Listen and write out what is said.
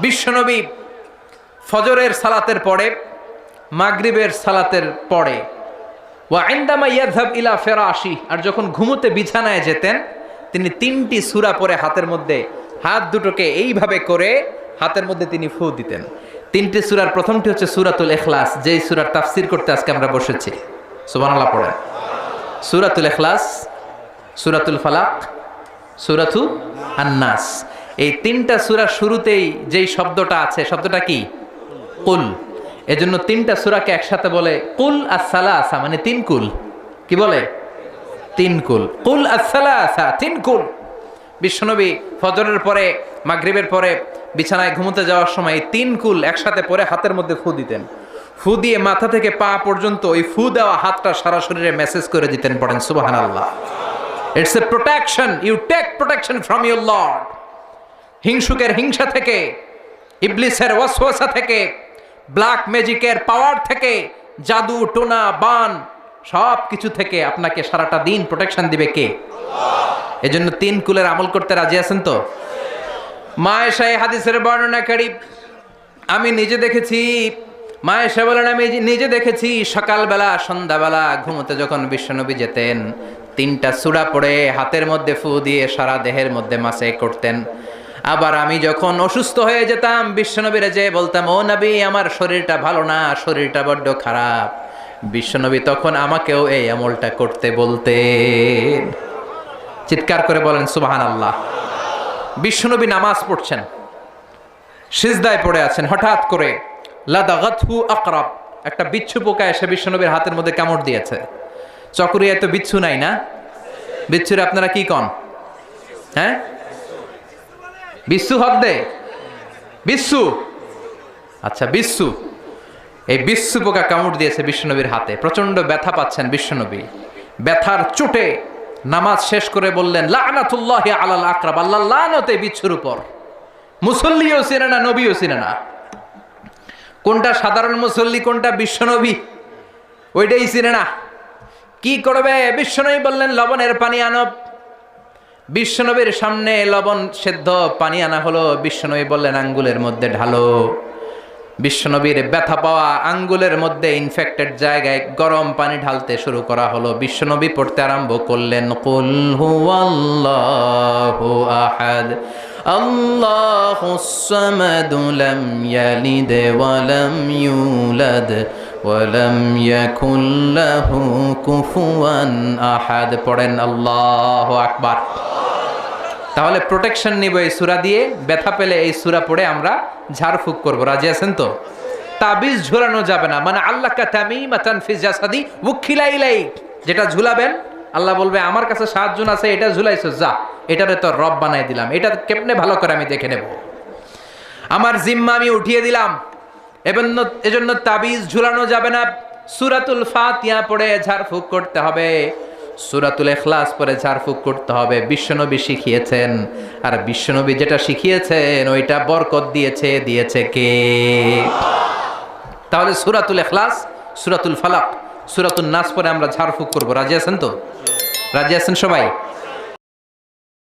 বিশ্বনবী ফজরের সালাতের পরে, মাগরিবের সালাতের পরে, ওয়া ইনদামা ইয়াযহাব ইলা ফিরাশি, আর যখন ঘুমোতে বিছানায় যেতেন তিনি 3টি সূরা পরে হাতের মধ্যে হাত দুটোকে এইভাবে করে হাতের মধ্যে তিনি ফু দিতেন। 3টি সূরার প্রথমটি হচ্ছে সূরাতুল ইখলাস, যেই সূরার তাফসীর করতে আজকে আমরা বসেছি। সুবহানাল্লাহ পড়েন। সূরাতুল ইখলাস, সূরাতুল ফালাক, সূরাতু আন-নাস। এই 3টা সূরার শুরুতেই যেই শব্দটা আছে, শব্দটা কি? কুল। এজন্য 3টা সূরাকে একসাথে বলে কুল আস-সালাসা, মানে 3 কুল। কি বলে? 3 কুল। কুল আস-সালাসা, 3 কুল। বিশ্বনবী ফজরের পরে, মাগরিবের পরে বিছানায় ঘুমোতে যাওয়ার সময় 3 কুল একসাথে পরে হাতের মধ্যে ফু দিতেন। ফু দিয়ে মাথা থেকে পা পর্যন্ত ওই ফু দেওয়া হাতটা সারা শরীরে মেসেজ করে দিতেন। পড়েন সুবহানাল্লাহ। It's a protection, you take protection from your lord. হিংসুকের হিংসা থেকে, ইবলিসের ওয়াসওয়াসা থেকে, ব্ল্যাক ম্যাজিকের পাওয়ার থেকে, জাদু টোনা বান সব কিছু থেকে আপনাকে সারাটা দিন প্রোটেকশন দিবে কে? আল্লাহ। এজন্য 3 কুলের আমল করতে রাজি আছেন তো? মা আয়েশা এই হাদিসের বর্ণনাকারী, আমি নিজে দেখেছি, মা আয়েশা বলেন আমি নিজে দেখেছি সকালবেলা সন্ধ্যাবেলা ঘুমোতে যখন বিশ্বনবী যেতেন 3টা সূরা পড়ে হাতের মধ্যে ফু দিয়ে সারা দেহের মধ্যে মাসে করতেন। আবার আমি যখন অসুস্থ হয়ে যেতাম বিশ্বনবীরে যে বলতাম, ও নবী আমার শরীরটা ভালো না, শরীরটা বড্ড খারাপ, বিশ্বনবী তখন আমাকেও এই আমলটা করতে বলতেন। চিৎকার করে বলেন সুবহানাল্লাহ। বিশ্বনবী নামাজ পড়ছেন, সিজদায় পড়ে আছেন, হঠাৎ করে লাদাগাতহু আকরাব, একটা বিচ্ছু পোকা এসে বিশ্বনবীর হাতের মধ্যে কামড় দিয়েছে। চকরিয়ায় তো বিচ্ছু নাই না? বিচ্ছুরে আপনারা কি কন? হ্যাঁ, বিচ্ছু হদ্দে, বিচ্ছু, আচ্ছা বিচ্ছু। এই বিচ্ছু পোকা কামড় দিয়েছে বিশ্বনবীর হাতে, প্রচন্ড ব্যথা পাচ্ছেন বিশ্বনবী। ব্যথার চোটে নামাজ শেষ করে বললেন, লানাতুল্লাহি আলাল আকরাব, আল্লাহ লানত এই বিচ্ছুর উপর। মুসল্লিও চিনে না, নবীও চিনে না, কোনটা সাধারণ মুসল্লি কোনটা বিশ্বনবী ওইটাই চিনে না। কি করবে? বিশ্বনবী বললেন লবণের পানি আনো। বিশ্বনবীর সামনে লবণ সেদ্ধ পানি আনা হলো। বিশ্বনবী বললেন আঙ্গুলের মধ্যে ঢালো। বিশ্বনবীর ব্যথা পাওয়া আঙ্গুলের মধ্যে ইনফেক্টেড জায়গায় গরম পানি ঢালতে শুরু করা হলো। বিশ্বনবী পড়তে আরম্ভ করলেন, কুল হুয়াল্লাহু আহাদ আল্লাহুস সামাদ লাম ইয়ালিদ ওয়া লাম ইউলাদ ওয়া লাম ইয়াকুল লাহু কুফুয়ান আহাদ। পড়েন আল্লাহু আকবার। তাহলে প্রোটেকশন নিব এই সূরা দিয়ে। ব্যথা পেলে এই সূরা পড়ে আমরা ঝাড়ফুঁক করব। রাজি আছেন তো? তাবিজ ঝুলানো যাবে না। মানে আল্লাহ কা তামিমাতান ফি জাসাদি উখিলা ইলাইক, যেটা ঝুলাবেন আল্লাহ বলবে আমার কাছে 7 জন আছে, এটা ঝুলাইছো, যা এটারে তো রব বানাই দিলাম, এটা কেমনে ভালো করে আমি দেখে নেব, আমার জিম্মা আমি উঠিয়ে দিলাম। এজন্য তাবিজ ঝুলানো যাবে না। সূরাতুল ফাতিহা পড়ে ঝাড়ফুঁক করতে হবে, সূরাতুল ইখলাস পড়ে ঝাড়ফুঁক করতে হবে। বিশ্বনবী শিখিয়েছেন, আর বিশ্বনবী যেটা শিখিয়েছেন ওইটা বরকত দিয়েছে কে? তাহলে সূরাতুল ইখলাস, সূরাতুল ফালাক, সূরাতুন নাস পড়ে আমরা ঝাড়ফুঁক করব। রাজি আছেন তো? রাজি আছেন সবাই?